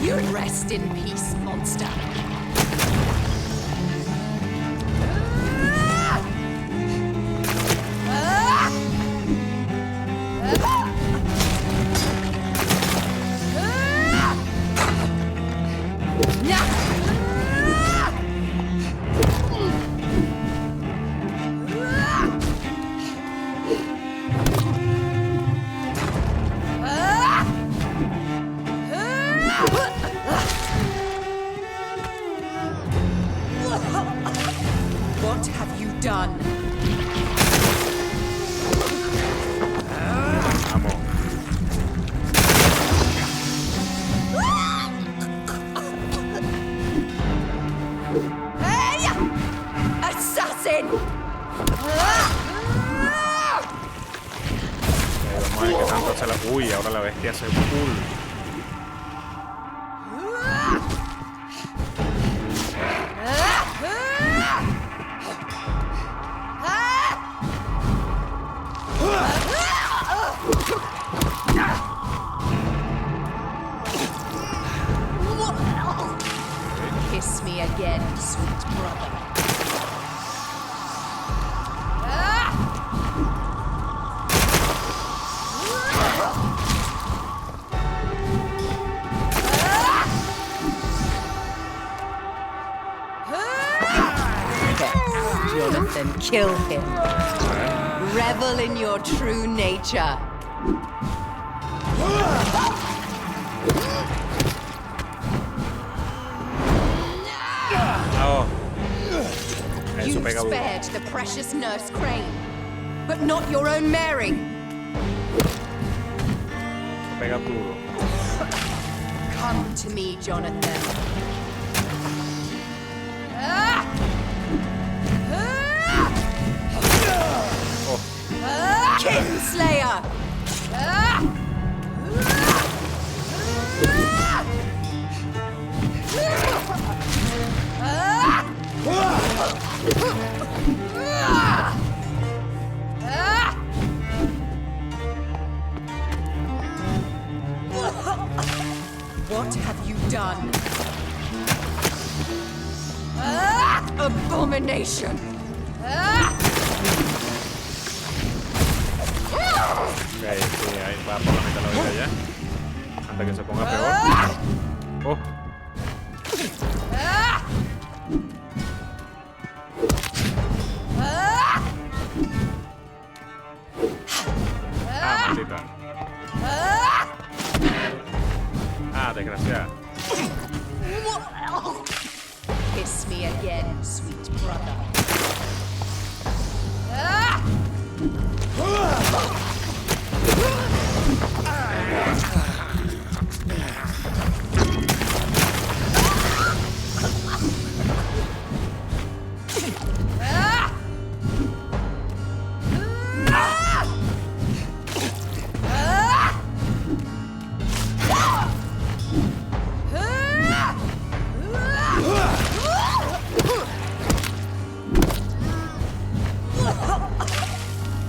You rest in peace, monster. What have you done? Vamos. Hey! Assassin! Vamos a ver qué tanto hace la... Uy, ahora la bestia hace full. Kiss me again, sweet brother. Jonathan, kill him. Revel in your true nature. Oh. You Eso pega duro. spared the precious nurse Crane, but not your own Mary. Eso pega duro. Come to me, Jonathan. Oh. Kinslayer! What have you done? Abomination! Ok, sí, ahí va por la mitad de la vida ya. Antes que se ponga peor. Oh. Ah, maldita. Ah, desgraciada. Kiss me again, sweet brother.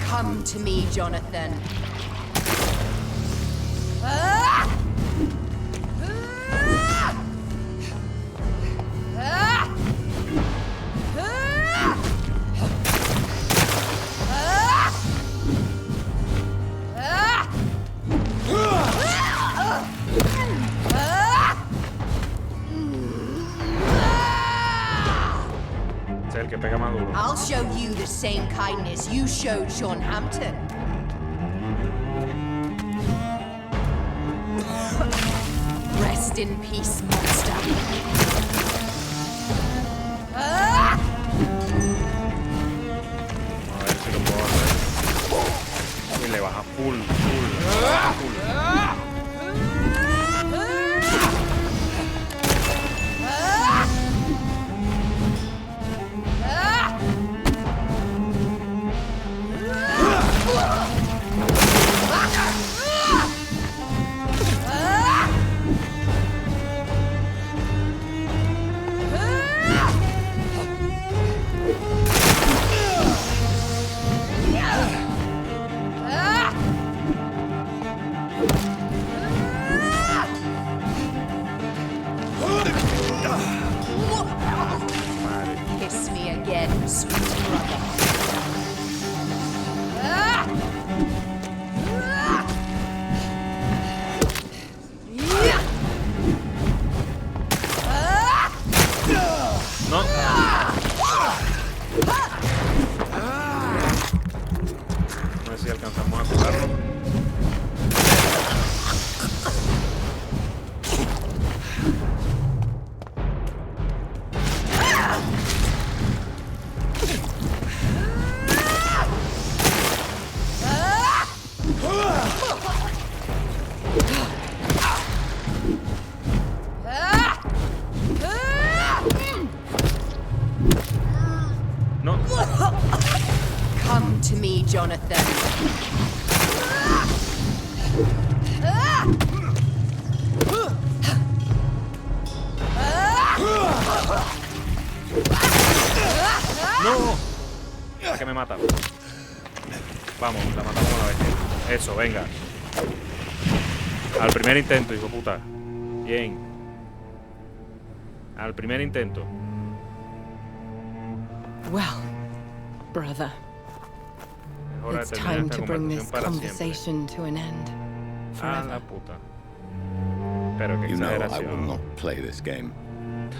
Come to me, Jonathan. Ese es el que pega más duro. I'll show you the same kindness you showed Sean Hampton. Rest in peace, monster. A ver si lo puedo hacer. Uy, le baja full, full. mata. Vamos, la matamos a la bestia. Eso, venga. Al primer intento, hijo de puta. Bien. Al primer intento. Well, brother, Es hora de it's terminar time esta to bring this conversación para siempre. conversation to an end. A Forever. la puta. Pero qué You know I will exageración. not play this game.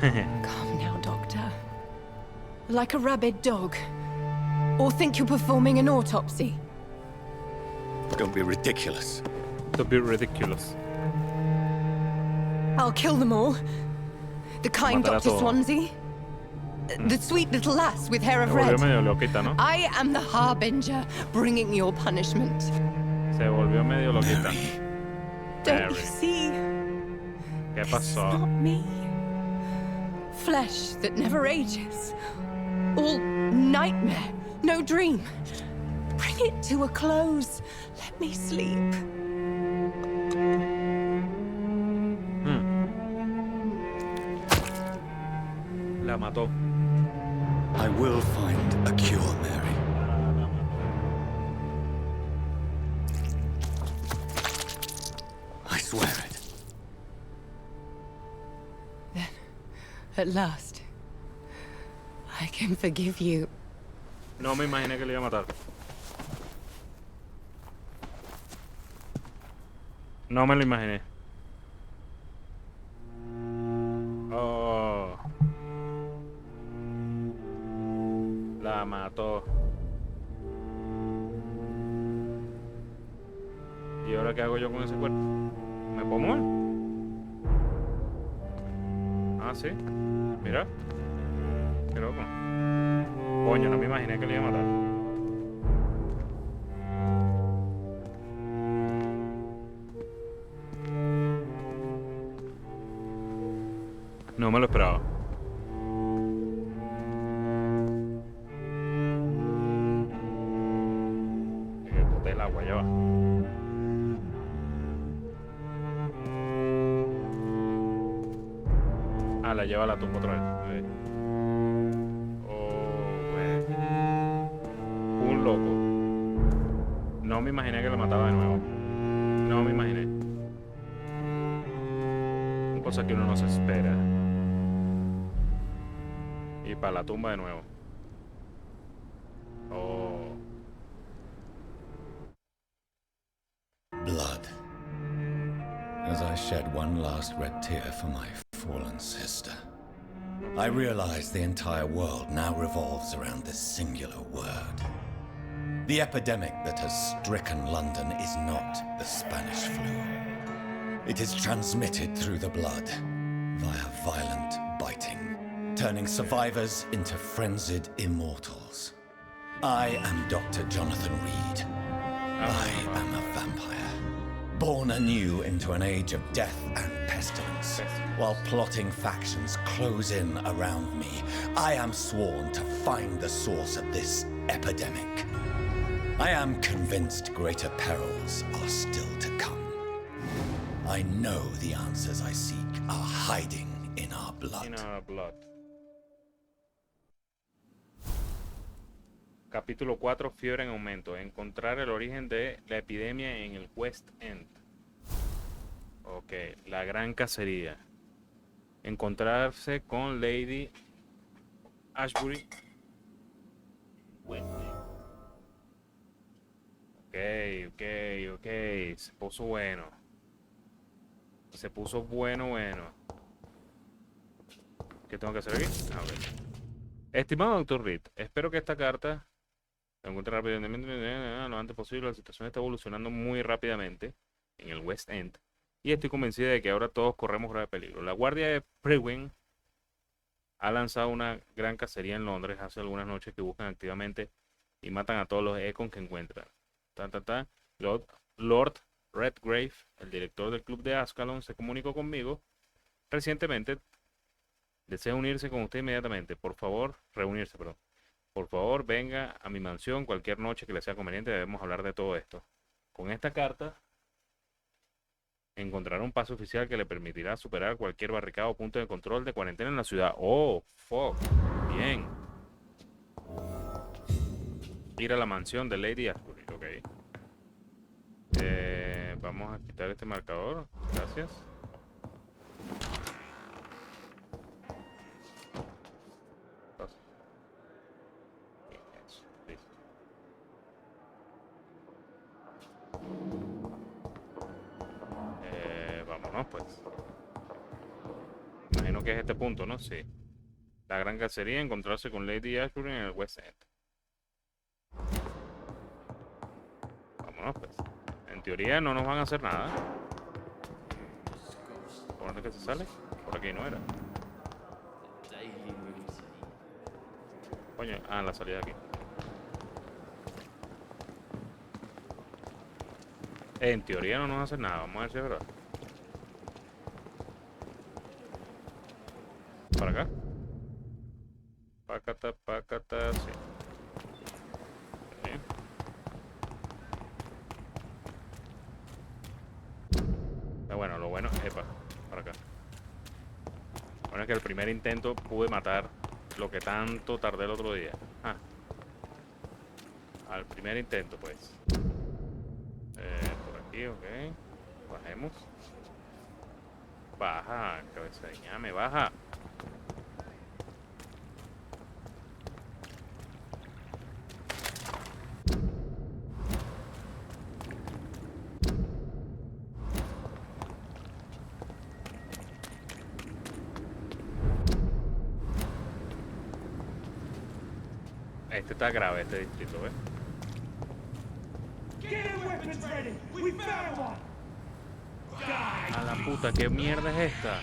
Calm now, Doctor. Like a rabid dog. Or think you're performing an autopsy. Don't be ridiculous. To be ridiculous. I'll kill them all. The kind Matará Dr. todo. Swansea. The sweet little lass with hair of Se volvió red. medio loquita, ¿no? I am the harbinger, bringing your punishment. Se volvió medio loquita. Don't Mary. you see? ¿Qué It's pasó? not me. Flesh that never ages. All nightmare, no dream. Bring it to a close. Let me sleep. La mató. I will find a cure, Mary. I swear it. At last, I can forgive you. No me imaginé que le iba a matar. No me lo imaginé. Oh. La mató. ¿Y ahora qué hago yo con ese cuerpo? ¿Me puedo mover? Ah, sí. Mira. Qué loco. Coño, no me imaginé que le iba a matar. No me lo esperaba. Boté el agua, ya va. Ah, la lleva a la tumba otra vez. Oh, güey. Un loco. No me imaginé que lo mataba de nuevo. No me imaginé. Cosa que uno no se espera. Y para la tumba de nuevo. Oh. Blood. As I shed one last red tear for my fallen sister, I realize the entire world now revolves around this singular word. The epidemic that has stricken London is not the Spanish flu. It is transmitted through the blood, via violent biting, turning survivors into frenzied immortals. I am Dr. Jonathan Reed. I am a vampire, born anew into an age of death and pestilence. While plotting factions close in around me, I am sworn to find the source of this epidemic. I am convinced greater perils are still to come. I know the answers I seek are hiding in our blood. In our blood. Capítulo 4, fiebre en aumento. Encontrar el origen de la epidemia en el West End. Ok, la gran cacería. Encontrarse con Lady Ashbury. Ok. Se puso bueno. Se puso bueno. ¿Qué tengo que hacer aquí? A ver. Estimado Dr. Reed, espero que esta carta se encuentre rápidamente lo antes posible. La situación está evolucionando muy rápidamente en el West End y estoy convencida de que ahora todos corremos grave peligro. La guardia de Prewin ha lanzado una gran cacería en Londres hace algunas noches que buscan activamente y matan a todos los Econ que encuentran. Lord Redgrave, el director del club de Ascalon, se comunicó conmigo recientemente. Desea unirse con usted inmediatamente. Por favor, reunirse, perdón. Por favor, venga a mi mansión cualquier noche que le sea conveniente. Debemos hablar de todo esto. Con esta carta encontrará un paso oficial que le permitirá superar cualquier barricada o punto de control de cuarentena en la ciudad. Oh, fuck. Bien. Ir a la mansión de Lady Ashbury. Ok. Vamos a quitar este marcador. Gracias. Listo. Vámonos pues. Imagino que es este punto, ¿no? Sí. La gran cacería, encontrarse con Lady Ashbury en el West End. Vámonos pues. En teoría no nos van a hacer nada. ¿Por dónde que se sale? Por aquí no era. Coño, la salida de aquí. En teoría no nos van a hacer nada. Vamos a ver si es verdad. Para acá. Pácata, sí. Bien. Bueno, lo bueno, epa, para acá. Bueno, es que el primer intento pude matar lo que tanto tardé el otro día. Al primer intento, pues. Por aquí, ok. Bajemos. Baja, cabeza de ñame, baja. Este está grave, este distrito, ¿ves? A la puta, ¿qué mierda es esta?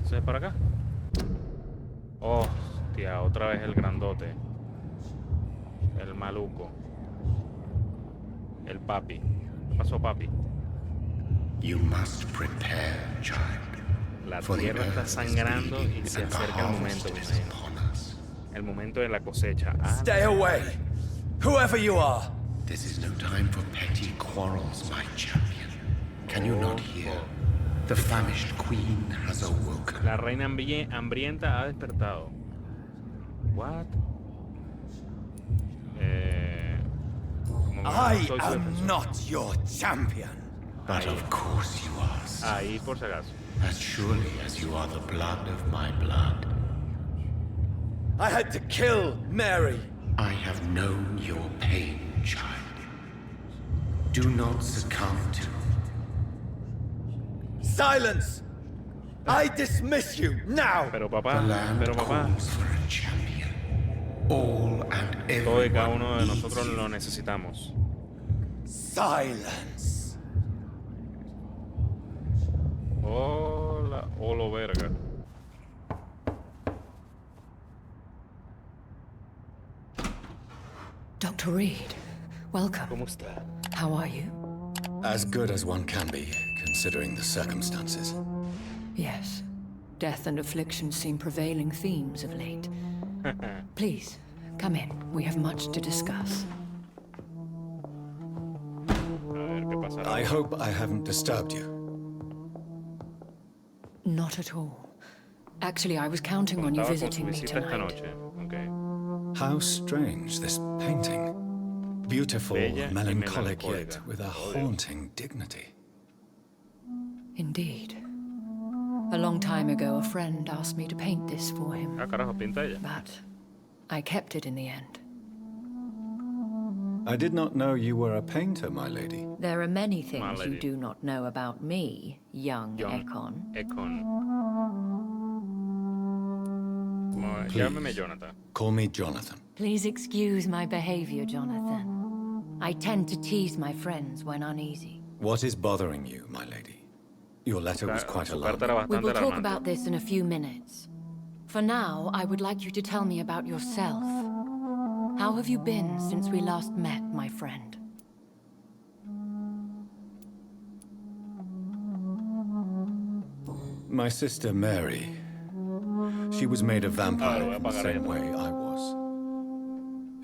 ¿Se es para acá? Hostia, otra vez el grandote. El maluco. El papi. ¿Qué pasó, papi? You must prepare, child. La tierra está sangrando y se acerca el momento, el momento de la cosecha. Stay away, whoever you are. This is no time for petty quarrels, my champion. Can you not hear? The famished queen has awoken. La reina hambrienta ha despertado. What? I am not your champion. But of course you are. Ahí por si acaso. As surely as you are the blood of my blood. I had to kill Mary. I have known your pain, child. Do not succumb to. Silence! I dismiss you now. Pero papá, The land calls for a champion. All and todo y cada everyone uno de needs nosotros you. lo necesitamos. Silence. Hola, holo verga. Dr. Reed, welcome. ¿Cómo está? How are you? As good as one can be, considering the circumstances. Yes. Death and affliction seem prevailing themes of late. Please, come in. We have much to discuss. A ver qué pasará. I hope I haven't disturbed you. Not at all. Actually, I was counting on you Contaba con su visiting me visita esta tonight. noche. Okay. How strange, this painting. Beautiful, Bella y melancholic, melancólica. yet with a Oh, Dios. haunting dignity. Indeed. A long time ago, a friend asked me to paint this for him, Carajo, pinta ella. but I kept it in the end. I did not know you were a painter, my lady. There are many things you lady. do not know about me, young Ekon. Ekon. Llámame Jonathan. Call me Jonathan. Please excuse my behavior, Jonathan. I tend to tease my friends when uneasy. What is bothering you, my lady? Your letter was quite Su carta alarming. era We bastante will talk alarmante. about this in a few minutes. For now, I would like you to tell me about yourself. How have you been since we last met, my friend? My sister Mary. She was made a vampire in the same way I was.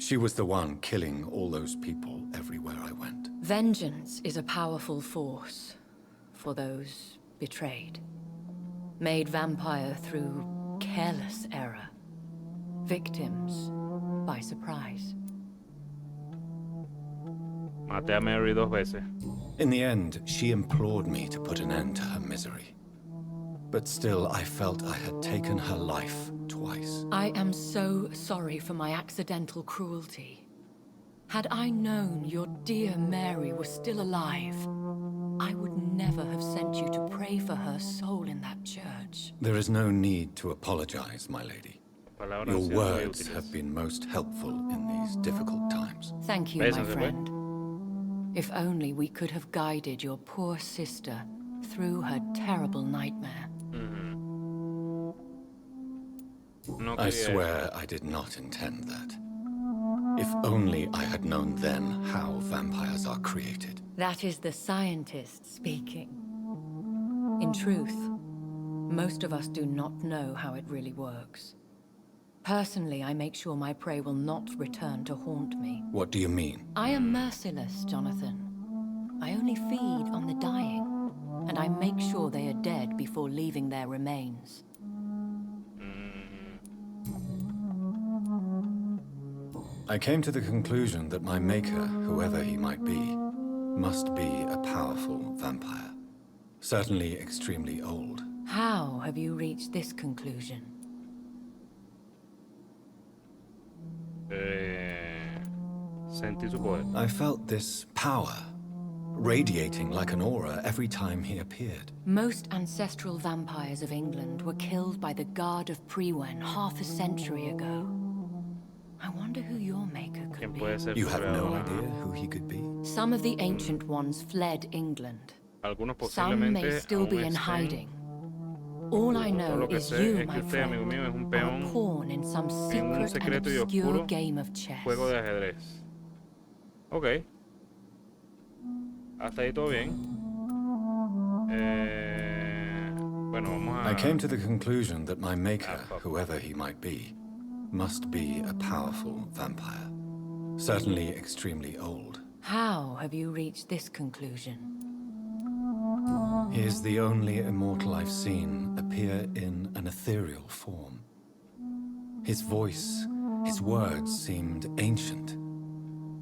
She was the one killing all those people everywhere I went. Vengeance is a powerful force for those betrayed. Made vampire through careless error. Victims by surprise. Maté a Mary 2 veces. In the end, she implored me to put an end to her misery. But still, I felt I had taken her life twice. I am so sorry for my accidental cruelty. Had I known your dear Mary was still alive, I would never have sent you to pray for her soul in that church. There is no need to apologize, my lady. Palabras Your han sido muy words útiles. have been most helpful in these difficult times. Thank you, my Bésense, pues. friend. If only we could have guided your poor sister through her terrible nightmare. No I quería swear I did not intend that. If only I had known then how vampires are created. That is the scientist speaking. In truth, most of us do not know how it really works. Personally, I make sure my prey will not return to haunt me. What do you mean? I am merciless, Jonathan. I only feed on the dying, and I make sure they are dead before leaving their remains. I came to the conclusion that my maker, whoever he might be, must be a powerful vampire. Certainly extremely old. How have you reached this conclusion? Sentí su poder. I felt this power radiating like an aura every time he appeared. Most ancestral vampires of England were killed by the Guard of Prewen half a century ago. I wonder who your maker could ¿Quién be. puede ser You su have no creador? idea who he could be? Some of the ancient ones fled England. Algunos Some may posiblemente still be aún in estén. hiding. All I Todo know lo que is sé you, es que my usted, amigo mío, es un friend, are a peón pawn in some en un secret and secreto y obscure oscuro game of chess. juego de ajedrez. Ok. Hasta ahí todo bien. Bueno, vamos a... I came to the conclusion that my maker, Ah, fuck. whoever he might be, must be a powerful vampire. Certainly extremely old. How have you reached this conclusion? He is the only immortal I've seen appear in an ethereal form. His voice, his words seemed ancient.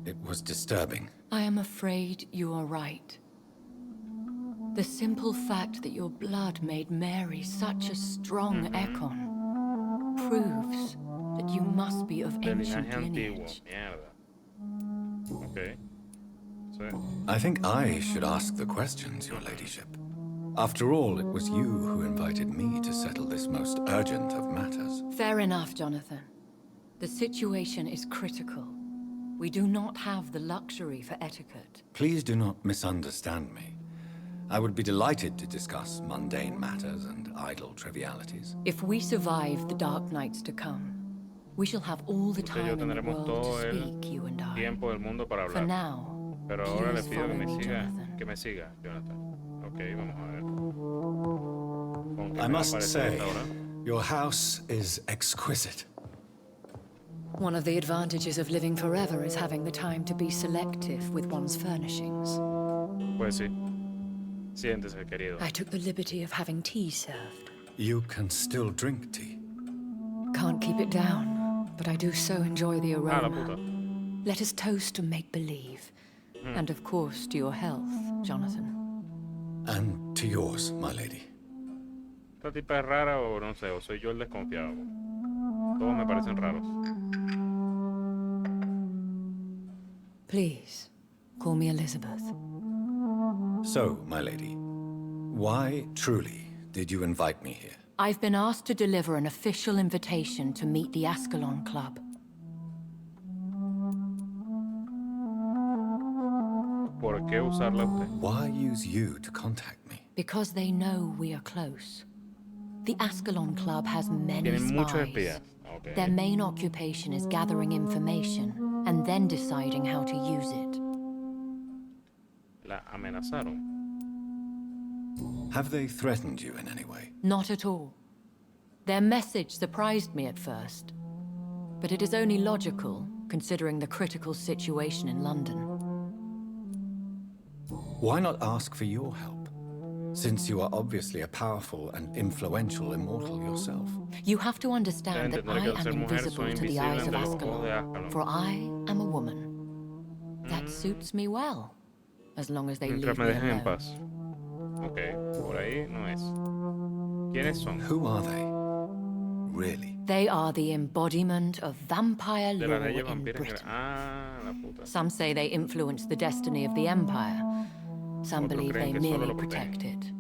It was disturbing. I am afraid you are right. The simple fact that your blood made Mary such a strong Ekon proves that you must be of de ancient linaje antiguo. lineage. Mierda. Ok. Sí. I think I should ask the questions, your ladyship. After all, it was you who invited me to settle this most urgent of matters. Fair enough, Jonathan. The situation is critical. We do not have the luxury for etiquette. Please do not misunderstand me. I would be delighted to discuss mundane matters and idle trivialities. If we survive the dark nights to come, we shall have all the Usted y yo time in the tendremos world todo to el speak, you and I. tiempo del mundo para For hablar. now, Pero ahora le please pido follow me, Jonathan. que me siga, Jonathan. Ok, vamos a ver. ¿Con qué I me must aparece say, esta hora? your house is exquisite. One of the advantages of living forever is having the time to be selective with one's furnishings. Pues sí. Siéntese, querido. I took the liberty of having tea served. You can still drink tea. Can't keep it down, but I do so enjoy the Ah, la aroma. puta. Let us toast to make-believe. And of course to your health, Jonathan. And to yours, my lady. ¿Esta tipa es rara o no sé? ¿O soy yo el desconfiado? Todos me parecen raros. Please, call me Elizabeth. So, my lady, why truly did you invite me here? I've been asked to deliver an official invitation to meet the Ascalon Club. ¿Por qué usarla usted? Why use you to contact me? Because they know we are close. The Ascalon Club has many Tienen muchos spies. espías. Ok. Their main occupation is gathering information and then deciding how to use it. La amenazaron. Have they threatened you in any way? Not at all. Their message surprised me at first. But it is only logical, considering the critical situation in London. Why not ask for your help? since you are obviously a powerful and influential immortal yourself. You have to understand that Tendré I que al am ser mujer invisible soy to the invisible eyes of ante los ojos de Ascalon, Ascalon. for I am a woman. That suits me well, as long as they Mientras leave me me dejen en alone. paz. Ok, por ahí no es. ¿Quiénes son? Who are they? Really? They are the embodiment of vampire De law las leyes in vampiras. Britain. Ah, la puta. Some say they influence the destiny of the Empire. Some Otros believe creen they que solo merely lo protegen. protect it.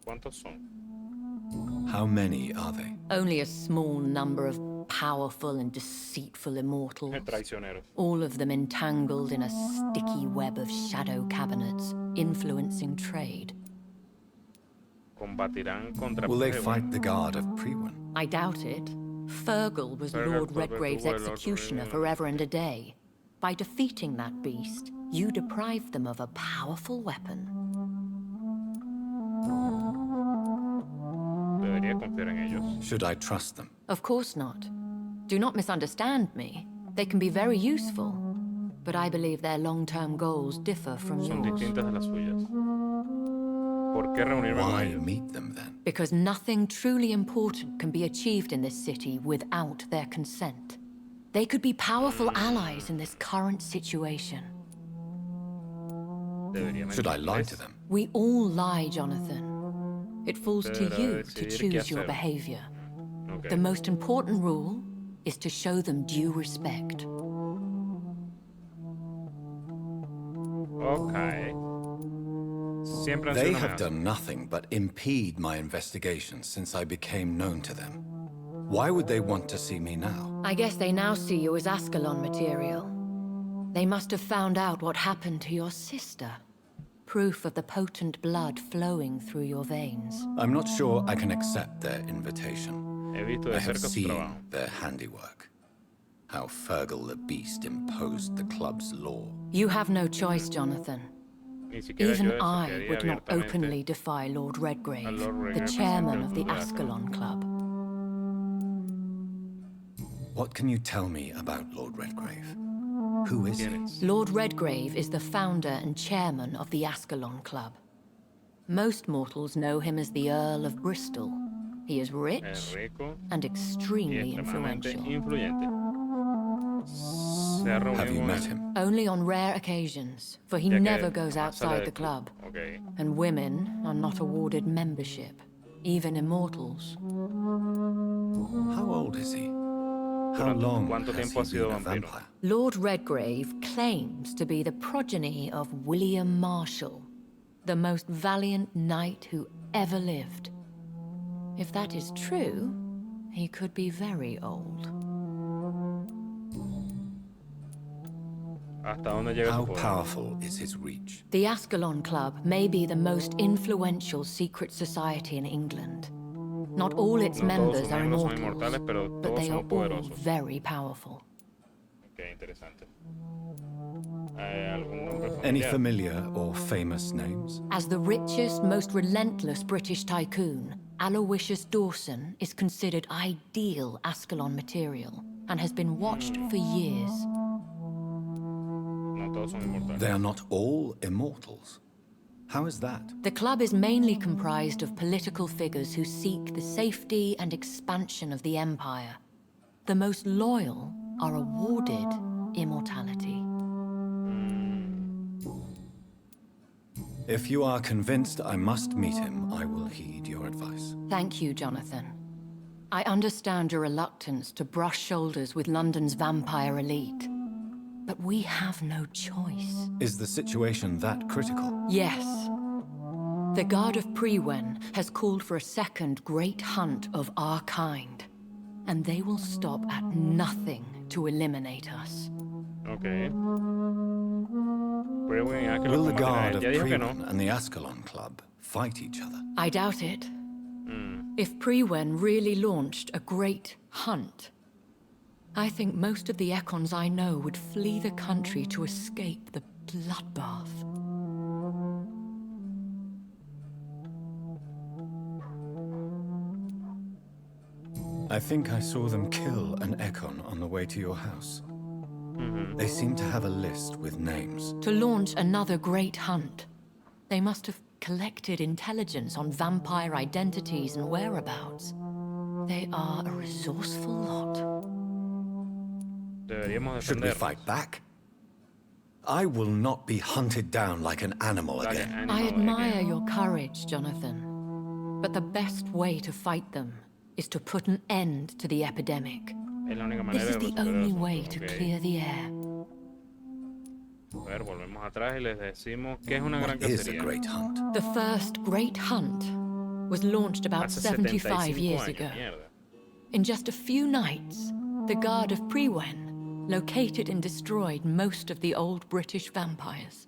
¿Cuántos son? How many are they? Only a small number of powerful and deceitful immortals. Traicioneros. All of them entangled in a sticky web of shadow cabinets, influencing trade. Combatirán contra Will they Prewen. fight the guard of Prewen? I doubt it. Fergal was Fergal Lord fue Redgrave's verdugo del Lord executioner Redgrave. forever and a day. By defeating that beast, you deprived them of a powerful weapon. Debería confiar en ellos. Should I trust them? Of course not. Do not misunderstand me. They can be very useful, but I believe their long-term goals differ from Son yours. distintas de las suyas. ¿Por qué reunirme con Why ellos? meet them then? Because nothing truly important can be achieved in this city without their consent. They could be powerful allies in this current situation. Debería Should I lie mentirles. to them? We all lie, Jonathan. It falls to Deberá you to decidir qué choose your hacer. behavior. Ok. The most important rule is to show them due respect. Ok. Siempre han They sido have amenazas. done nothing but impede my investigations since I became known to them. Why would they want to see me now? I guess they now see you as Ascalon material. They must have found out what happened to your sister. Proof of the potent blood flowing through your veins. I'm not sure I can accept their invitation. He visto de I have cerca su trabajo. seen their handiwork. How Fergal the Beast imposed the club's law. You have no choice, Jonathan. Ni siquiera Even yo I desafiaría would not abiertamente openly defy Lord Redgrave, a Lord the Redgrave, chairman presidente of del the Club de Ascalon Club. What can you tell me about Lord Redgrave? Who is he? ¿Quién es? Lord Redgrave is the founder and chairman of the Ascalon Club. Most mortals know him as the Earl of Bristol. He is rich Es rico and y extremely extremadamente influential. influyente. Se ha reunido Have you con met él, him? Only on rare occasions, for he ya que never goes jamás sale outside del the club. Ok. And women are not awarded membership, even immortals. How old is he? How ¿Durante long cuánto has tiempo ha he sido been a vampiro? vampire? Lord Redgrave claims to be the progeny of William Marshall, the most valiant knight who ever lived. If that is true, he could be very old. ¿Hasta dónde llega How su poder? powerful is his reach? The Ascalon Club may be the most influential secret society in England. Not all its No todos members sus are miembros son immortals, inmortales, pero but todos they are son all poderosos. very powerful. Ok, interesante. ¿Algún nombre Any familiar? familiar or famous names? As the richest, most relentless British tycoon, Aloysius Dawson is considered ideal Ascalon material and has been watched for years. No todos son inmortales. They are not all immortals. How is that? The club is mainly comprised of political figures who seek the safety and expansion of the Empire. The most loyal are awarded immortality. If you are convinced I must meet him, I will heed your advice. Thank you, Jonathan. I understand your reluctance to brush shoulders with London's vampire elite. But we have no choice. Is the situation that critical? Yes. The Guard of Prewen has called for a second great hunt of our kind. And they will stop at nothing to eliminate us. Ok. Prewen y Ángel Will the combatirán. guard of Ya dijo que no. Prewen and the Ascalon Club fight each other? I doubt it. If Prewen really launched a great hunt, I think most of the Ekons I know would flee the country to escape the bloodbath. I think I saw them kill an Ekon on the way to your house. They seem to have a list with names. To launch another great hunt, they must have collected intelligence on vampire identities and whereabouts. They are a resourceful lot. Deberíamos Should we defendernos. fight back? I will not be hunted down like an animal Dale, again. ánimo, I de admire que- your courage, Jonathan. But the best way to fight them is to put an end to the epidemic. Es la única This manera is de the resolver el only asunto, way to ok. clear the air. A ver, volvemos atrás y les decimos que es una gran What is a cacería. great hunt? The first great hunt was launched about Hace 75 75 years años, ago. mierda. In just a few nights, the Guard of Prewen located and destroyed most of the old British vampires.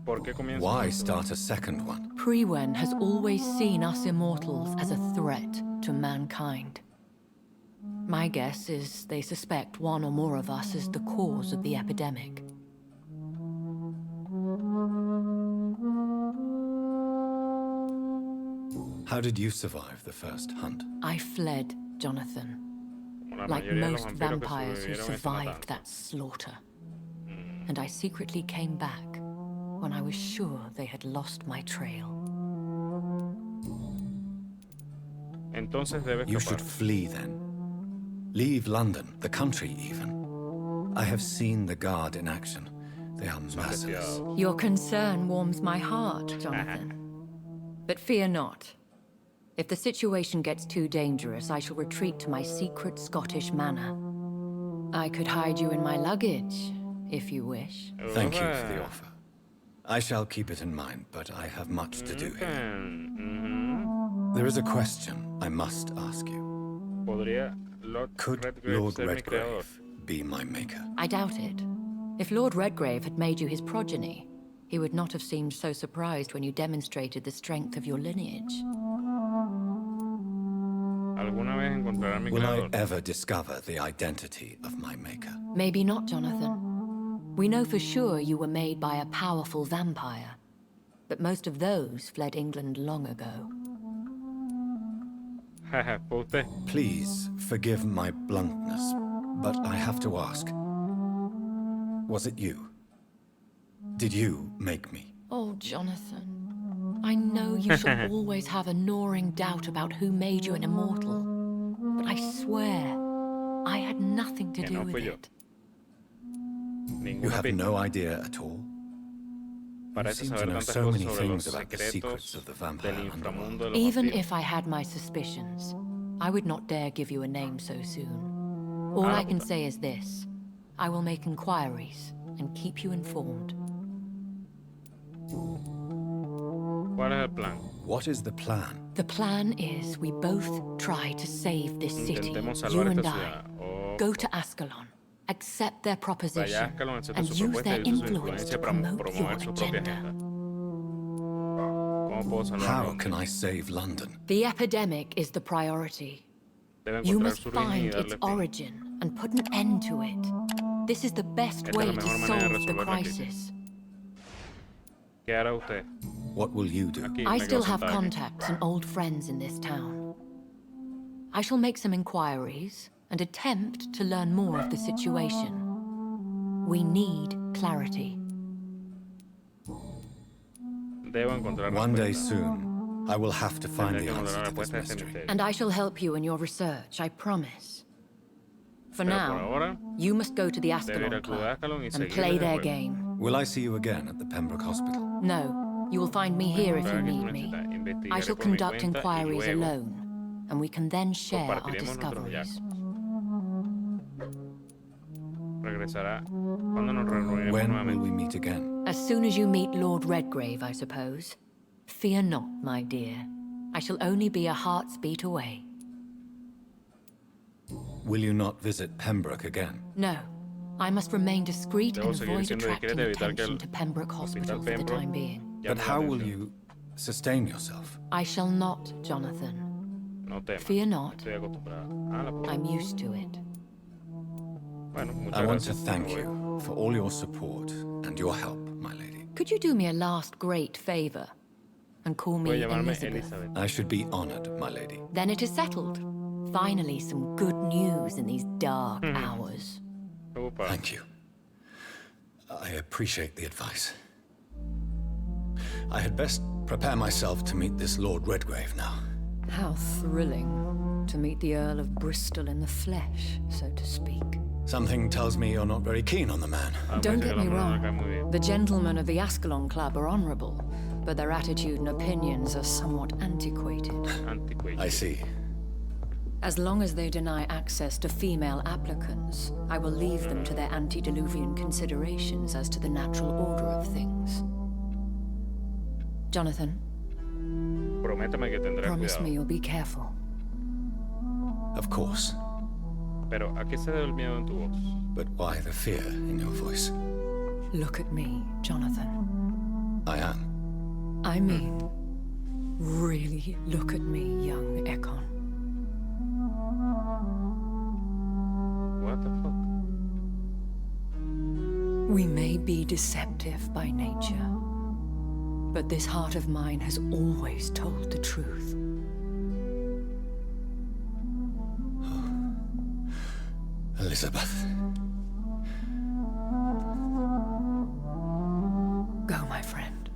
¿Por qué comienza? Why start a second one? Prewen has always seen us immortals as a threat to mankind. My guess is they suspect one or more of us is the cause of the epidemic. How did you survive the first hunt? I fled, Jonathan, Como la like mayoría de los most vampiros que vampires who sobrevivieron esta survived matanza. that slaughter. And I secretly came back when I was sure they had lost my trail. Entonces debe You escapar. should flee then. Leave London, the country even. I have seen the Guard in action. They are merciless. Despiadados. Your concern warms my heart, Jonathan. But fear not. If the situation gets too dangerous, I shall retreat to my secret Scottish manor. I could hide you in my luggage, if you wish. Thank you for the offer. I shall keep it in mind, but I have much to do here. Mhm. There is a question I must ask you. ¿Podría Lord Could Redgrave Lord ser mi creador? Redgrave be my maker? I doubt it. If Lord Redgrave had made you his progeny, he would not have seemed so surprised when you demonstrated the strength of your lineage. ¿Alguna vez encontrará mi Will I creador? ever discover the identity of my maker? Maybe not, Jonathan. We know for sure you were made by a powerful vampire. But most of those fled England long ago. Jeje, ¿fue usted? Please forgive my bluntness, but I have to ask. Was it you? Did you make me? Oh, Jonathan. I know you shall always have a gnawing doubt about who made you an immortal. But I swear, I had nothing to Que do no with fui yo. it. You Ninguna have pista. no idea at all? You Parece seem to saber know tantas so many cosas sobre los things about the secrets secretos of the vampire del inframundo underworld. de los Even vampiros. if I had my suspicions, I would not dare give you a name so soon. All Ah, I can puta. say is this. I will make inquiries and keep you informed. ¿Cuál es el plan? What is the plan? The plan is we both try to save this city, Intentemos you salvar and esta I. ciudad. O Go to Ascalon, accept their vaya a proposition, Ascalon, acepte and su use propuesta their y use su influence to influencia para promote your promover su propia agenda. agenda. ¿Cómo puedo salvar How Londres? can I save London? The epidemic is the priority. Debe You encontrar must su origen y find darle its fin. origin and put an end to it. This is the best Esta es way la to mejor manera de solve the resolver la crisis. crisis. ¿Qué hará usted? What will you do? Aquí I me quedo still have sentado aquí. contacts and old friends in this town. I shall make some inquiries and attempt to learn more of the situation. We need clarity. Debo encontrar la One day respuesta. soon, I will have to find Tendré the que encontrar answer la to this respuesta a este mystery. misterio. And I shall help you in your research, I promise. For Pero por now, ahora, you must go to the debe ir Ascalon al club de Club Ascalon y and seguirles play el their juego. game. Will I see you again at the Pembroke Hospital? No, you will find me here if you Encontrar aquí need su me. necesita. I Investigaré shall por mi conduct cuenta y inquiries luego alone, and we can then share our compartiremos nuestros discoveries. hallazgos. Regresará cuando nos reuniremos When will nuevamente. we meet again? As soon as you meet Lord Redgrave, I suppose. Fear not, my dear. I shall only be a heart's beat away. Will you not visit Pembroke again? No, I must remain discreet Debo and seguir avoid siendo attracting discreta y evitar que attention el to Pembroke Hospital for the Pembroke time being. llame But la how will atención. you sustain yourself? I shall not, Jonathan. No temas. Fear not. Estoy acostumbrado. Ah, la puta. I'm used to it. Bueno, muchas I want to gracias. thank Me voy. you for all your support and your help, my lady. Could you do me a last great favor and call me Puede llamarme Elizabeth? Elizabeth. I should be honored, my lady. Then it is settled. Finally, some good news in these dark hours. Opa. Thank you. I appreciate the advice. I had best prepare myself to meet this Lord Redgrave now. How thrilling to meet the Earl of Bristol in the flesh, so to speak. Something tells me you're not very keen on the man. Don't get me wrong. The gentlemen of the Ascalon Club are honorable, but their attitude and opinions are somewhat antiquated. I see. As long as they deny access to female applicants, I will leave them to their antediluvian considerations as to the natural order of things. Jonathan, Prométeme que tendrás promise me cuidado. you'll be careful. Of course. Pero, ¿a qué se debe el miedo en tu voz? But why the fear in your voice? Look at me, Jonathan. I am. I mean, really look at me, young Ekon. What the fuck? We may be deceptive by nature, but this heart of mine has always told the truth. Elizabeth. Go, my friend.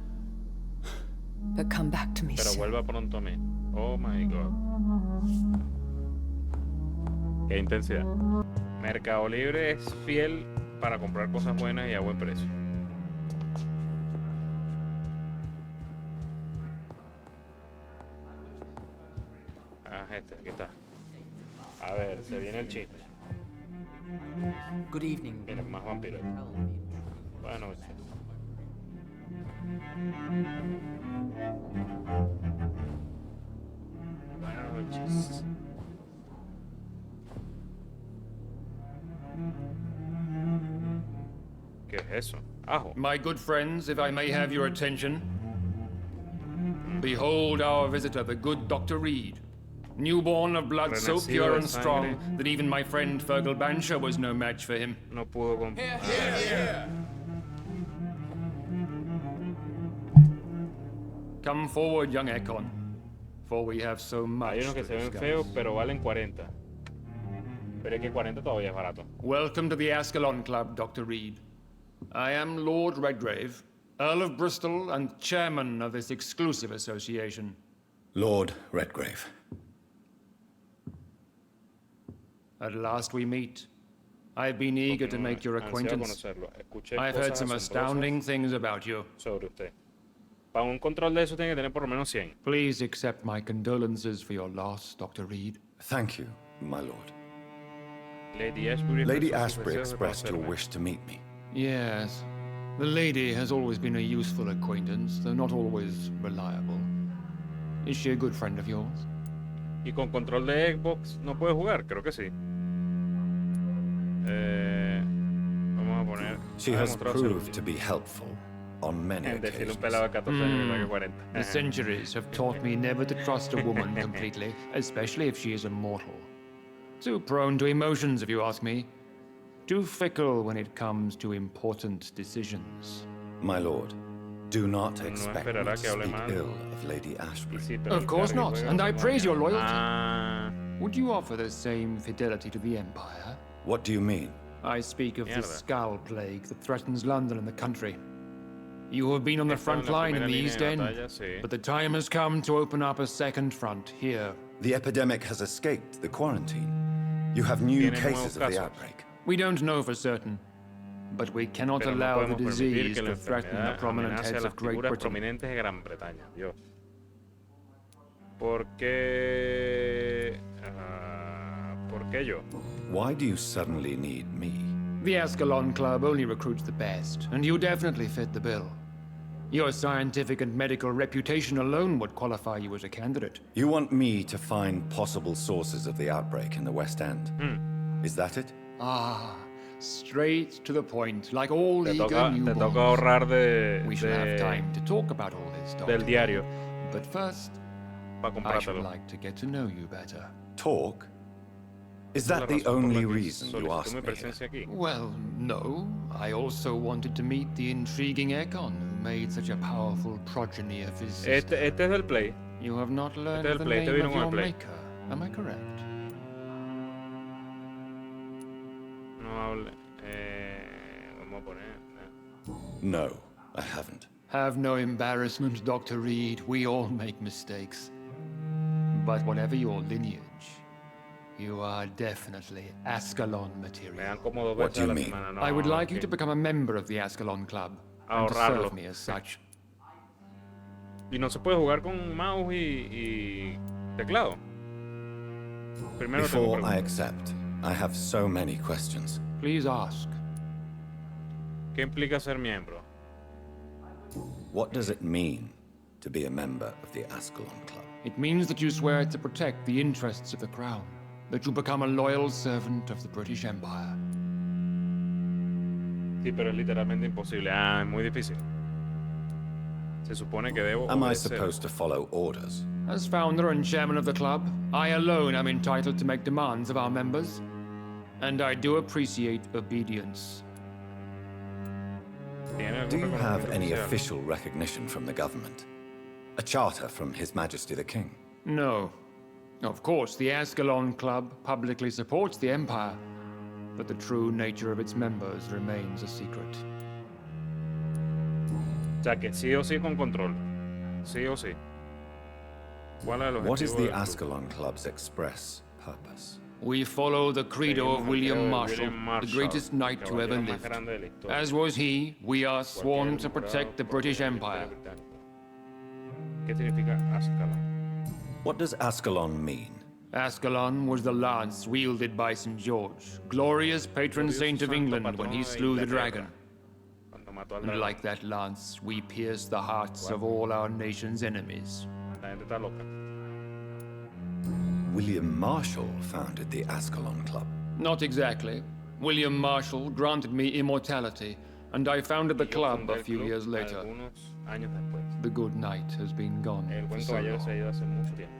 But come back to me Pero soon. vuelva pronto a mí. Oh my god. Qué intensidad. Mercado Libre es fiel para comprar cosas buenas y a buen precio. Ah, aquí está. A ver, se viene el chisme. Good evening. Mira, más vampiros. Buenas noches. Buenas noches. ¿Qué es eso? Ajo. My good friends, if I may have your attention. Behold our visitor, the good Dr. Reed. Newborn of blood so Renacido pure de and strong sangre. that even my friend Fergal Bansher was no match for him. No pudo con... Come forward, young Ekon, for we have so Hay much unos que to se ven discuss. feos, pero valen 40. Pero es que 40 todavía es barato. Welcome to the Ascalon Club, Dr. Reed. I am Lord Redgrave, Earl of Bristol and chairman of this exclusive association. Lord Redgrave. At last we meet. I've been eager to make your Ansio acquaintance. conocerlo. Escuché I've heard cosas some asombrosas astounding things about you. sobre usted. Para un control de eso tiene que tener por lo menos 100. Please accept my condolences for your loss, Dr. Reed. Thank you, my lord. Lady Ashbury, Lady expresó su Ashbury deseo de expressed your conocerme. wish to meet me. Yes. The lady has always been a useful acquaintance, though not always reliable. Is she a good friend of yours? Y con control de Xbox no puede jugar, creo que sí. Vamos a poner. She ha has demostrado ser proved to útil. be helpful on many En decirle un occasions. pelado de 14 años igual que 40. The centuries have taught me never to trust a woman completely, especially if she is a mortal. Too prone to emotions, if you ask me. Too fickle when it comes to important decisions. My lord, do not No expect me esperará to que hable speak mal. ill of Lady Y Ashbury. sí, pero Of el course cargo not, juega and I como praise your mañana. loyalty. Ah, Would you offer the same fidelity to the Empire? What do you mean? I speak of the Mierda. skull plague that threatens London and the country. You have been on the he estado front en la line in primera the línea East de End, batalla, sí. but the time has come to open up a second front here. The epidemic has escaped the quarantine. You have new Tiene cases nuevos of the casos. outbreak. We don't know for certain, but we cannot Pero no allow the podemos permitir disease que la to threaten the enfermedad prominent amenace a heads las of Great figuras Britain. prominentes de Gran Bretaña. Dios. ¿Por qué? ¿Por qué yo? Why do you suddenly need me? The Ascalon Club only recruits the best, and you definitely fit the bill. Your scientific and medical reputation alone would qualify you as a candidate. You want me to find possible sources of the outbreak in the West End. Hmm. Is that it? Ah, straight to the point, like all Te eager toca newborns. ahorrar We shall have time to talk about all this, del Doctor. diario But first, para I should comprártelo. like to get to know you better. Talk? Is La that the razón por la only que reason you solicitó asked mi me here? presencia aquí. Well, no. I also wanted to meet the intriguing Ekon who made such a powerful progeny of his sister. Este es del Play. You have not learned del the Play, name vino of con el your Play. maker, am I correct? No hable. Vamos a poner. No, I haven't. Have no embarrassment, Dr. Reed. We all make mistakes. But whatever your lineage, you are definitely Ascalon Me material. dan como 2 What veces do a you la mean? semana. No, I would like ok. you to become a member of the Ascalon Club and to Ahorrarlo. serve me as such. Y no se puede jugar con mouse y teclado. Primero tengo Before I preguntas. accept, I have so many questions. Please ask. ¿Qué implica ser miembro? What does it mean to be a member of the Ascalon Club? It means that you swear to protect the interests of the Crown, that you become a loyal servant of the British Empire. Sí, pero es literalmente imposible. Ah, es muy difícil. Se supone que debo Am I obedecer. supposed to follow orders? As founder and chairman of the club, I alone am entitled to make demands of our members, and I do appreciate obedience. ¿Tiene algún Do you have reconocimiento any oficial? official recognition from the government? A charter from His Majesty the King? No. Of course, the Ascalon Club publicly supports the Empire, but the true nature of its members remains a secret. O sea, que sí o sí con control. Sí o sí. ¿Cuál es el What is objetivo the del club? Ascalon Club's express purpose? We follow the credo Seguimos of el William credo de Marshall, William Marshall, the greatest knight to ever caballero más lived. grande de la historia. As was he, we are Cualquier sworn to jurado protect the por British el Empire. Imperio Británico. ¿Qué significa Ascalon? What does Ascalon mean? Ascalon was the lance wielded by St. George, glorious patron saint of Santo England when he patrono de slew the Inglaterra, dragon. cuando mató al And dragón. like that lance, we pierce the hearts of all our nation's enemies. La gente está loca. William Marshall founded the Ascalon Club. Not exactly. William Marshall granted me immortality, and I founded the Yo club fundé a el few club years later. algunos años después. The good knight has been gone El for buen so caballero se ha long. ido hace mucho tiempo.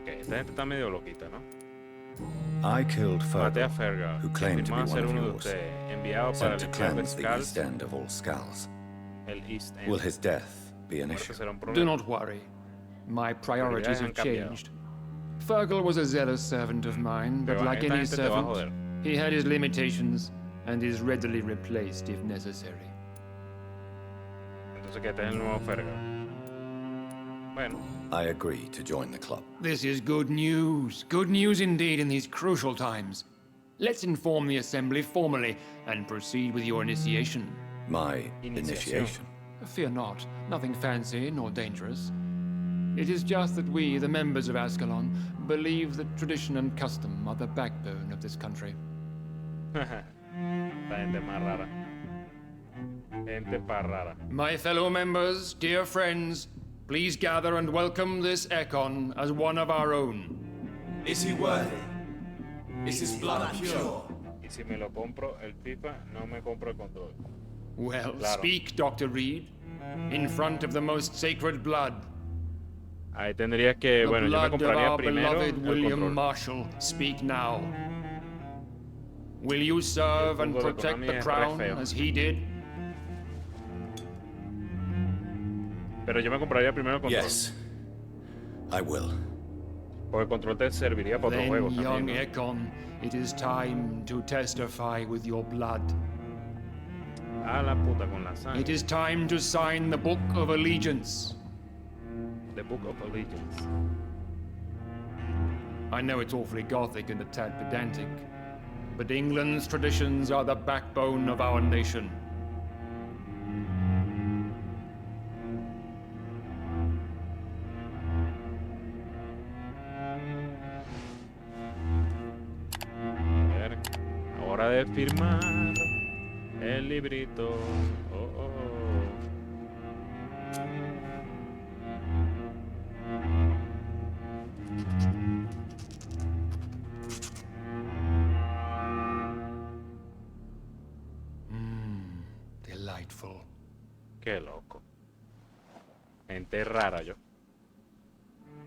Ok, esta gente está medio loquita, ¿no? I killed Maté a Fergal, Fergal, who quien claimed to be afirmaba one ser of uno de yours, ustedes, enviado para sent to limpiar cleanse the Skulls, East End of all skulls. el East End. Will his death be an Muerte issue? será un Do problema. not worry. My priorities have han cambiado. changed. Fergal was a zealous servant of mine, but Pero like esta any gente te va a joder. servant, he had his limitations and is readily replaced if necessary. Entonces que este es el nuevo Fergal. Bueno, I agree to join the club. This is good news. Good news indeed in these crucial times. Let's inform the Assembly formally and proceed with your initiation. My Initiación. initiation. Fear not, nothing fancy nor dangerous. It is just that we, the members of Ascalon, believe that tradition and custom are the backbone of this country. esta gente es más rara. Gente pa' rara. My fellow members, dear friends, please gather and welcome this Ekon as one of our own. Is he worthy? Is his blood pure? Y si me lo compro el FIFA, no me compro el control. Well, Claro. speak, Dr. Reed, in front of the most sacred blood. Ahí tendrías que, The bueno, yo me blood of compraría our primero beloved el William control. Marshall. Speak now. Will you serve and punto de protect Konami the es re crown feo. as he did? Pero yo me compraría primero el control. Yes, I will. Porque el control te serviría para otros Then, juegos young también. Ekon, it is time to testify with your blood. ¿No? A la puta con la It sangre. is time to sign the Book of Allegiance. The Book of Allegiance. I know it's awfully gothic and a tad pedantic, but England's traditions are the backbone of our nation. A ver, hora de firmar el librito. Oh, oh. Delightful. Qué loco. Gente rara yo.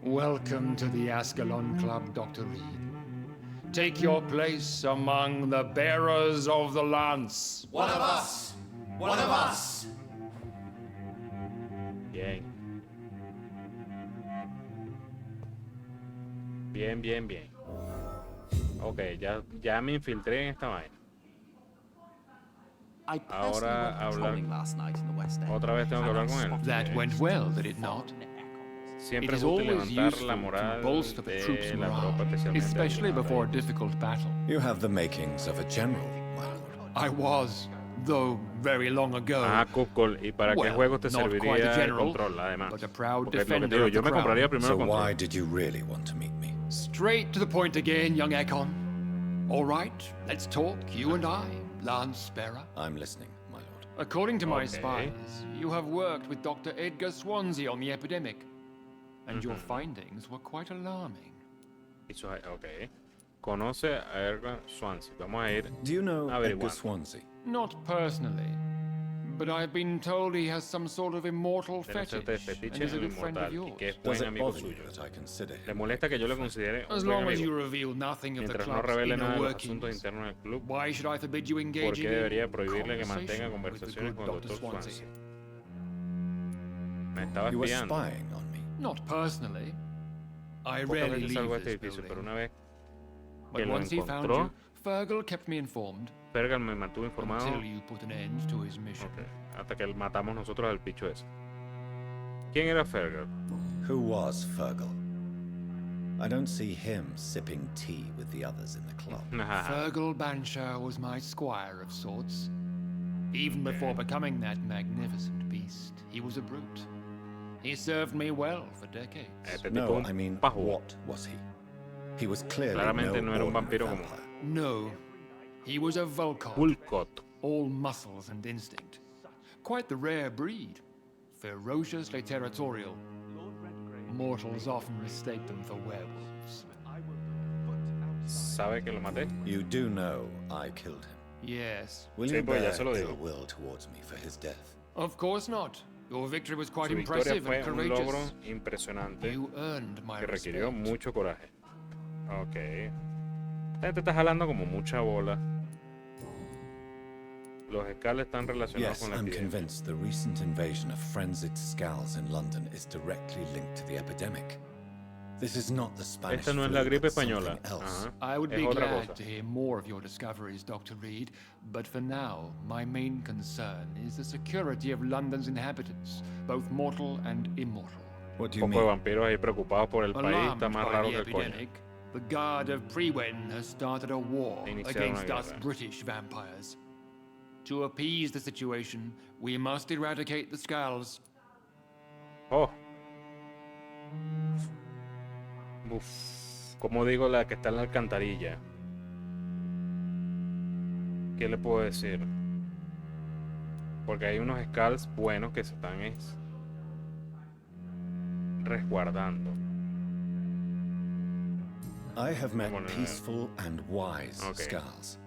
Welcome to the Ascalon Club, Dr. Reed. Take your place among the bearers of the lance. One of us! One of us! Bien. Bien, bien, bien. Ok, ya me infiltré en esta vaina. I personally Ahora went patrolling hablar. last night in the West End. Otra vez tengo que and I hablar con él. spotted That a went well, did it not? It Siempre is es útil always levantar useful la to moral bolster the troops' de la tropa, morale, especialmente especially en la before a batalla. difficult battle. You have the makings of a general, my lord. I was, though very long ago. Ah, Cupcol. ¿Y para qué Well, juegos te not quite a serviría el general, control, además? but a proud Porque lo que te defender digo, of yo the me compraría crown. primero So el why control. did you really want to meet me? Straight to the point again, young Ekon. All right, let's talk, you and I, Lance Sparrow. I'm listening, my lord. According to my Okay. spies, you have worked with Dr. Edgar Swansea on the epidemic, and your findings were quite alarming. Ok. Conoce a Edgar Swansea. Vamos a ir. Do you know Edgar Averiguando. Swansea? Not personally, but I've been told he has some sort of immortal Tiene fetish, cierto and fetiche is a en lo good friend of inmortal y que yours. es buen Does it amigo bother you suyo. that I consider Le him molesta que yo le considere un As buen long as you amigo. reveal nothing of the Mientras no club's revele nada inner de los asuntos workings, internos del club, why should I forbid you ¿por engaging qué debería in prohibirle que mantenga conversation with the conversaciones good con el Dr. Dr. Swansea? Swansea? Me estaba You were espiando. spying on me. Not personally. I Pocas rarely veces leave salgo a este this edificio, pero building. una vez But que lo once he found encontró, you, Fergal kept me informed Fergal me mantuvo informado. until you put an end to his mission. Ok, hasta que matamos nosotros al picho ese. ¿Quién era Fergal? Who was Fergal? I don't see him sipping tea with the others in the club. Fergal Bansher was my squire of sorts. Even before becoming that magnificent beast, he was a brute. He served me well for decades. Este tipo No, un I mean, pajú. what was he? He was clearly Claramente no era un ordinary vampiro común. vampire. No, he was a Volcot, Hulkot. all muscles and instinct. Quite the rare breed, ferociously territorial. Mortals often mistake them for werewolves. ¿Sabe que lo maté? You do know I killed him. Yes, Will Sí, you pues ya bear se lo digo. ill will towards me for his death? of course not. Your victory was quite Su victoria impressive fue and un logro courageous. impresionante You earned my que requirió respect. mucho coraje. Ok. Esta gente está jalando como mucha bola. Los escales están relacionados Yes, con la I'm epidemia. convinced the recent invasion of frenzied scowls in London is directly linked to the epidemic. This is not the Spanish Esta no es flu, la gripe but española. something else. Ajá. I would Es be otra glad cosa. to hear more of your discoveries, Dr. Reed, but for now, my main concern is the security of London's inhabitants, both mortal and immortal. What do you Un poco de mean? vampiros ahí preocupados por el país. Alarmed Está más by raro the que el coño. epidemic, the Guard of Prewen has started a war Iniciaron against una us guerra. British vampires. To appease the situation, we must eradicate the Skulls. Oh. Uf. Como digo, la que está en la alcantarilla. ¿Qué le puedo decir? Porque hay unos skulls buenos que se están resguardando. I have met Bueno, peaceful and wise okay. scowls.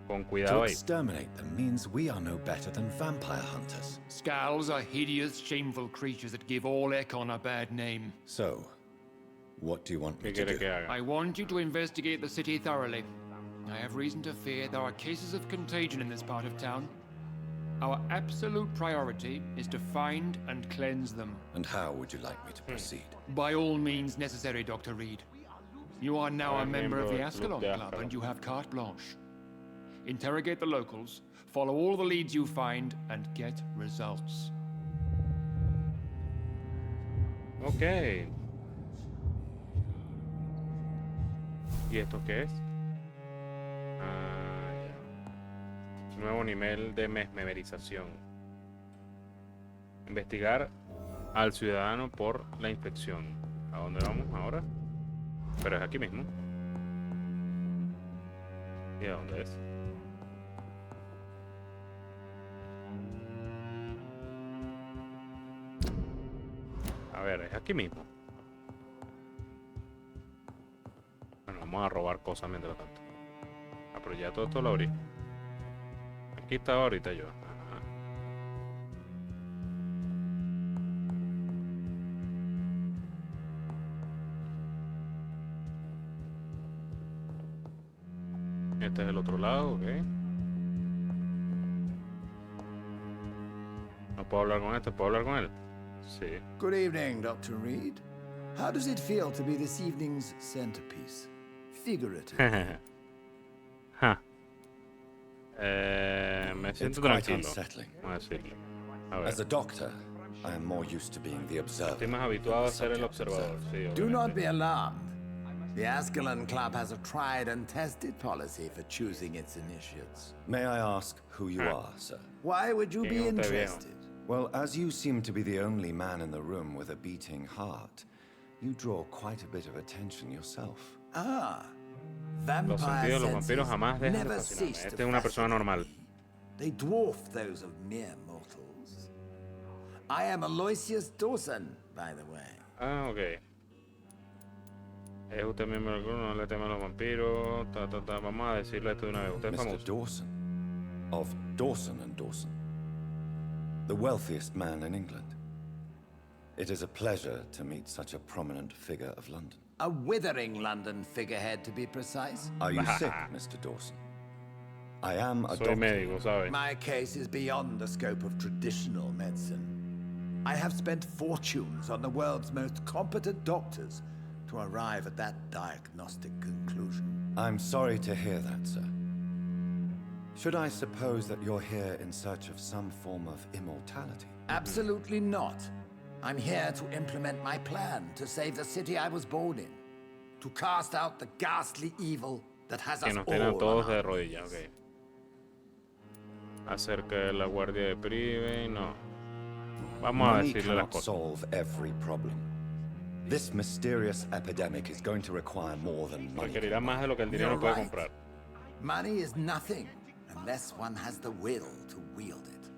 Con To cuidado ahí. exterminate them means we are no better than vampire hunters. Skulls are hideous, shameful creatures that give all Ekon a bad name. So, what do you want me ¿Qué to quiere do? que haga? I want you to investigate the city thoroughly. I have reason to fear there are cases of contagion in this part of town. Our absolute priority is to find and cleanse them. And how would you like me to proceed? By all means necessary, Dr. Reed. You are now a member of the Miembro del Club Ascalon de Club, Ascalon. and you have carte blanche. Interrogate the locals, follow all the leads you find, and get results. Ok. ¿Y esto qué es? Ah, ya. Nuevo nivel de mesmerización. Investigar al ciudadano por la infección. ¿A dónde vamos ahora? Pero es aquí mismo. ¿Y a dónde es? A ver, es aquí mismo. Bueno, vamos a robar cosas mientras tanto. Ah, pero ya todo esto lo abrí. Aquí estaba ahorita yo. Ajá. Este es el otro lado, ok. No puedo hablar con este, ¿puedo hablar con él? Sí. Good evening, Dr. Reed. How does it feel to be this evening's centerpiece? Figuratively. Ja. Me It's siento quite tranquilo. unsettling. Vamos a decirle. A ver, As a doctor, I am more used to being the observer. estoy más than habituado the a ser el subject observador. observed. Sí, Do not obviamente. be alarmed. The Ascalon Club has a tried and tested policy for choosing its initiates. May I ask who you Ah. are, sir? Why would you ¿Quién be es usted, viejo? interested? Well, as you seem to be the only man in the room with a beating heart, you draw quite a bit of attention yourself. Ah, Los vampire sentidos de los vampiros senses jamás dejan de never fascinarme. cease to Esta es una persona fascinate normal. me. They dwarf those of mere mortals. I am Aloysius Dawson, by the way. Ah, ok. Es usted miembro del grupo, no le teme a los vampiros. Vamos a decirle esto de una vez. Usted es Mr. famoso. Dawson, of Dawson and Dawson, the wealthiest man in England. It is a pleasure to meet such a prominent figure of London. A withering London figurehead, to be precise. Are you sick, Mr. Dawson? I am a Soy doctor. médico, ¿sabes? My case is beyond the scope of traditional medicine. I have spent fortunes on the world's most competent doctors to arrive at that diagnostic conclusion. I'm sorry to hear that, sir. Should I suppose that you're here in search of some form of immortality? Absolutely not. I'm here to implement my plan to save the city I was born in, to cast out the ghastly evil that has Que us nos tienen all todos on de our rodillas, ok. knees. Acerca de la guardia de Prive, no. Vamos a Money decirle las cannot cosas. solve every problem. This mysterious epidemic is going to require more than money. Requerirá más de lo que el dinero You're puede right. comprar. Money is nothing unless one has the will to wield it.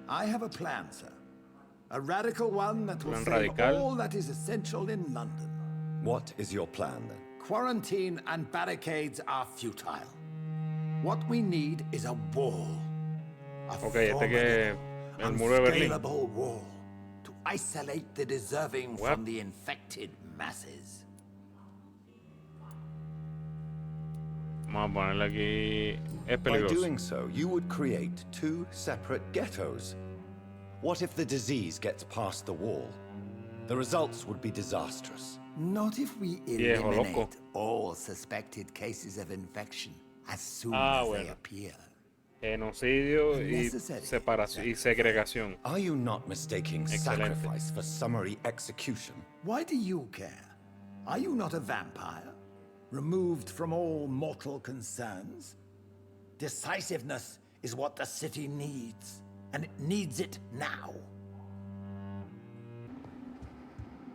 I have a plan, sir. A radical one that will Plan save radical. all that is essential in London. What is your plan then? Quarantine and barricades are futile. What we need is a wall. A Ok, este que el muro de Berlín. unscalable wall to isolate the deserving What? from the infected masses. Vamos a ponerle aquí. Es By peligroso. doing so, you would create two separate ghettos. What if the disease gets past the wall? The results would be disastrous. Not if we Viejo loco. eliminate all suspected cases of infection as soon Ah, as they bueno. appear. Genocidio y Unnecessary. separación y segregación. Are you not mistaking Excelente. sacrifice for summary execution? Why do you care? Are you not a vampire? Removed from all mortal concerns? Decisiveness is what the city needs, and it needs it now.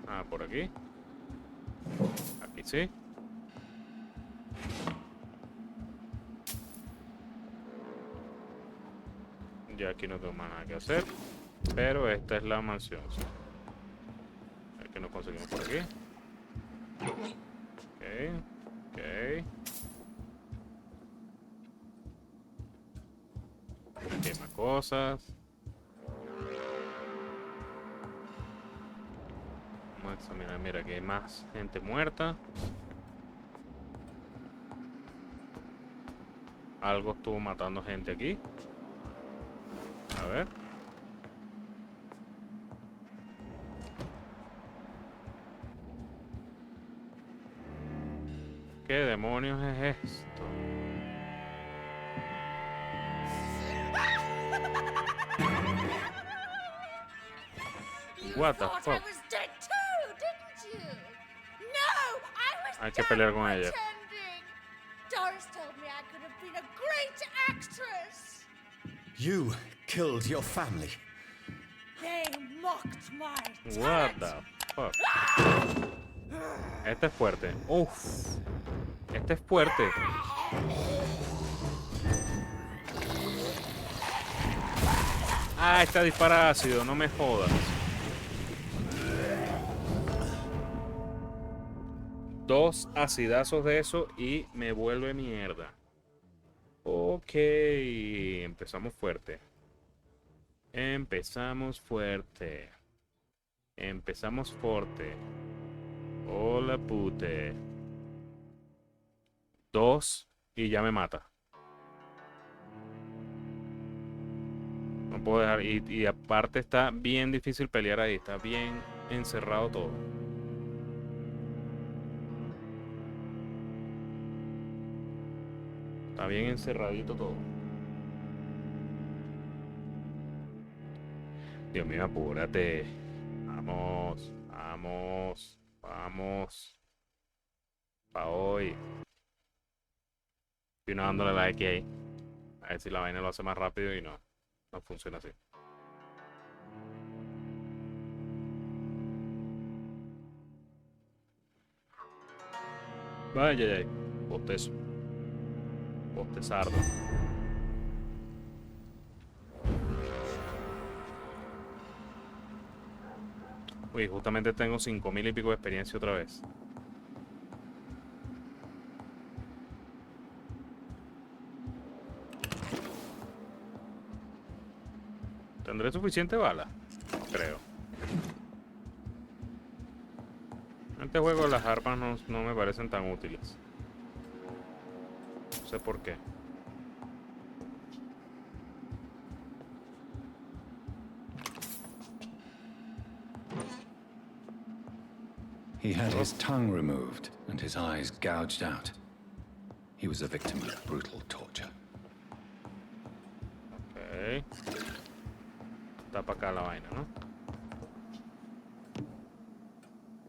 Ah, por aquí. Aquí sí. Ya aquí no tengo más nada que hacer. Pero esta es la mansión. ¿Sí? A ver qué nos conseguimos por aquí. Ok. Ok. Aquí hay más cosas. Vamos a examinar. Mira, aquí hay más gente muerta. Algo estuvo matando gente aquí. A ver. ¿Qué demonios es esto? What the thought fuck? I was dead too, didn't you? No, I was Hay que done pelear con ella. pretending. Doris told me I could have been a great actress. You killed your family. They mocked my What talent. the fuck? Este es fuerte. Uff. Este es fuerte. Ah, esta dispara ácido, no me jodas. Dos acidazos de eso y me vuelve mierda. Ok, empezamos fuerte. Empezamos fuerte. Empezamos fuerte. Hola pute. Dos y ya me mata. No puedo dejar. Y aparte está bien difícil pelear ahí. Está bien encerrado todo. Está bien encerradito todo. Dios mío, apúrate. Vamos, vamos, vamos. Pa' hoy. Y uno dándole like ahí. A ver si la vaina lo hace más rápido y no funciona así. Vaya, vaya. Bostezo. Bostezardo. Uy, justamente tengo 5000 y pico de experiencia otra vez. ¿Tendré suficiente bala? Creo. En este juego las armas no me parecen tan útiles. No sé por qué. He had his tongue removed and his eyes gouged out. He was a victim of brutal torture. Ok. Está para acá la vaina, ¿no?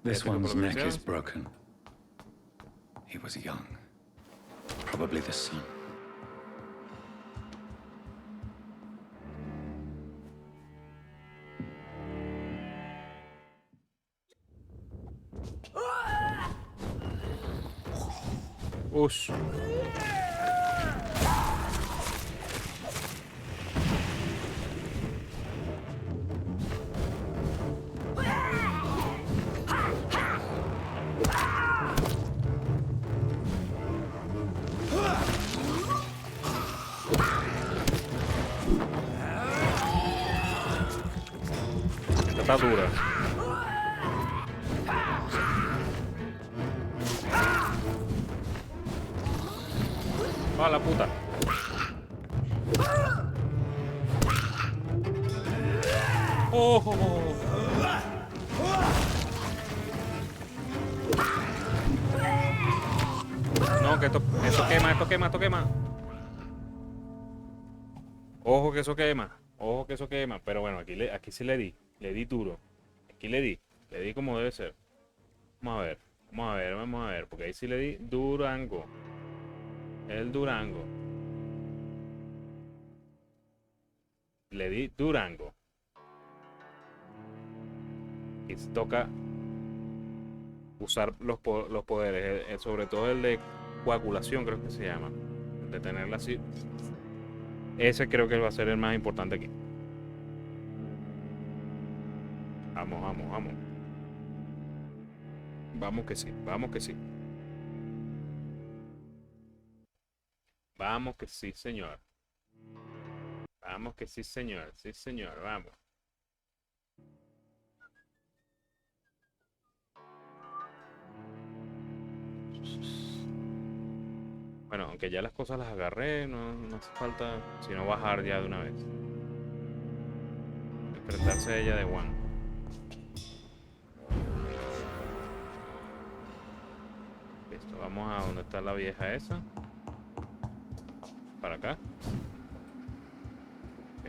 This one's neck is broken. He was young. Probably the son. Ush. Esta está dura. ¡Ah, la puta! ¡Oh! No, que esto quema, esto quema, esto quema. Ojo que eso quema. Ojo que eso quema. Pero bueno, aquí sí le di. Le di duro. Aquí le di como debe ser. Vamos a ver. Vamos a ver, vamos a ver. Porque ahí sí le di Durango. El Durango. Le di Durango. Y se toca usar los poderes. Sobre todo el de coagulación, creo que se llama. El de tenerla así. Ese creo que va a ser el más importante aquí. Vamos, vamos, vamos. Vamos que sí, vamos que sí. Vamos que sí, señor. Vamos que sí, señor. Sí, señor, vamos. Bueno, aunque ya las cosas las agarré, no hace falta, sino bajar ya de una vez. Enfrentarse a ella de one. Listo, vamos a donde está la vieja esa. Para acá. Ok.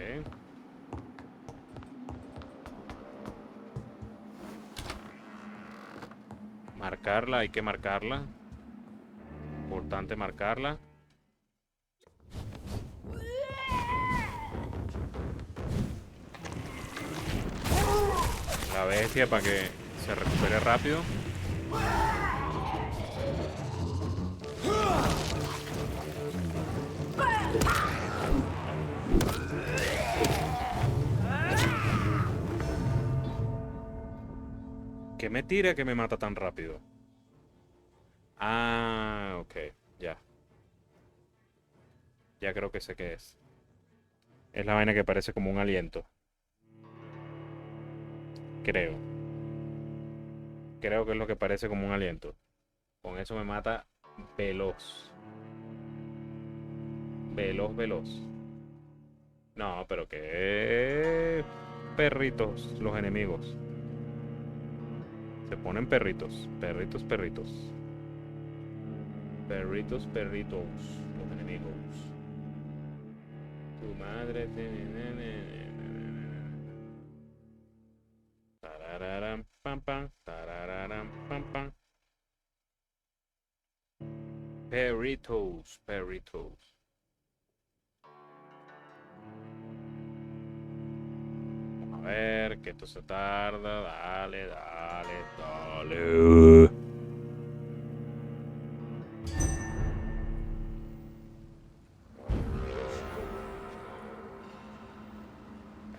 Marcarla, hay que marcarla. Importante marcarla. La bestia para que se recupere rápido. ¿Qué me tira que me mata tan rápido? Ah, ok, ya. Ya creo que sé qué es. Es la vaina que parece como un aliento. Creo. Creo que es lo que parece como un aliento. Con eso me mata veloz. Veloz, veloz. No, pero qué perritos los enemigos. Se ponen perritos. Perritos, perritos. Perritos, perritos. Los enemigos. Tu madre. pam, pam, tarararán, pam, pam. Perritos, perritos. Vamos a ver, que esto se tarda. Dale, dale, dale.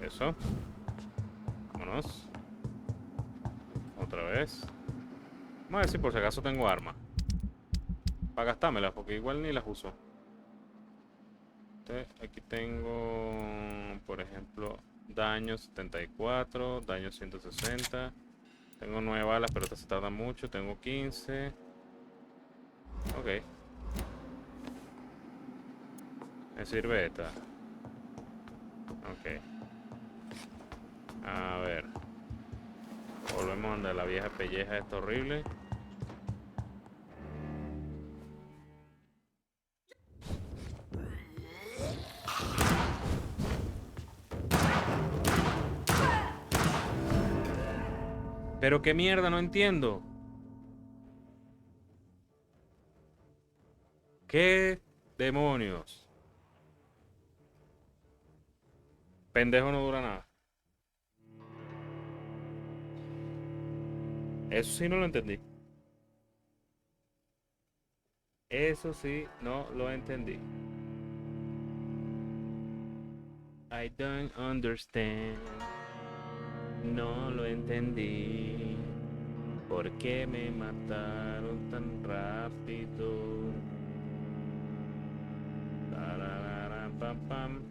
Eso. Vámonos. Otra vez. Vamos a ver si por si acaso tengo armas. Para gastármelas, porque igual ni las uso. Entonces, aquí tengo, por ejemplo, daño 74, daño 160. Tengo 9 balas, pero estas se tardan mucho. Tengo 15. Ok. Me sirve esta. Ok. A ver. Volvemos a andar la vieja pelleja esta horrible. Pero qué mierda, no entiendo. ¿Qué demonios? Pendejo no dura nada. Eso sí no lo entendí. Eso sí no lo entendí. I don't understand. No lo entendí. ¿Por qué me mataron tan rápido? Tararara, pam, pam.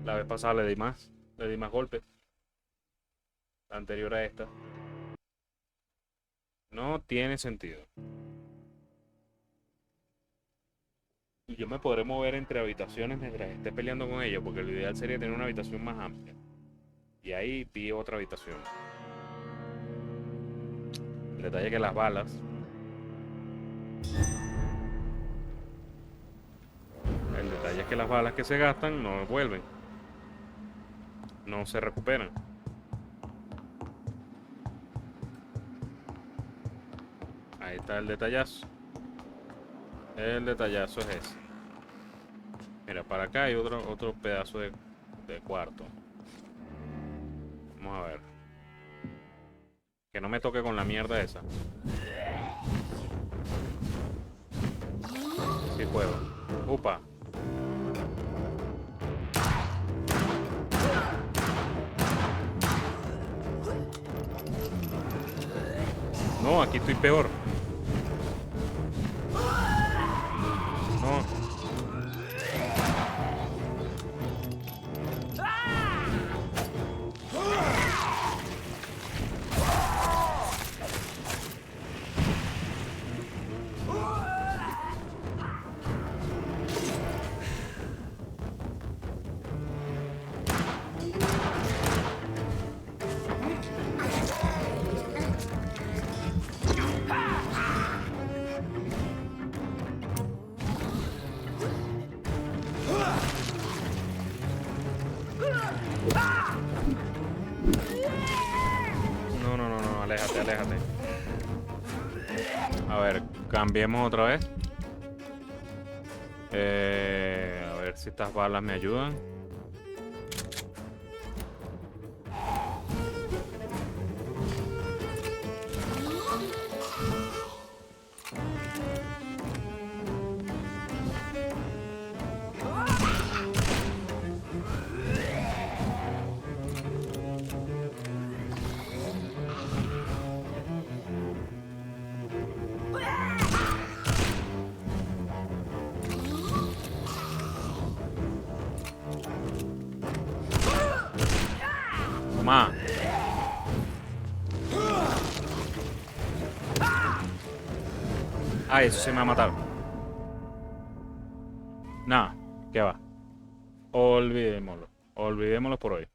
La vez pasada le di más golpes. La anterior a esta. No tiene sentido. Y yo me podré mover entre habitaciones mientras esté peleando con ellos, porque lo ideal sería tener una habitación más amplia. Y ahí vi otra habitación. El detalle es que las balas... El detalle es que las balas que se gastan no vuelven. No se recuperan. Ahí está el detallazo. El detallazo es ese. Mira, para acá hay otro pedazo de cuarto. Vamos a ver. Que no me toque con la mierda esa. Sí puedo. Upa. No, aquí estoy peor. No. No, aléjate, aléjate. A ver, cambiemos otra vez. A ver si estas balas me ayudan. Toma. Ah, eso se me ha matado. Nada, ¿qué va? Olvidémoslo. Olvidémoslo por hoy.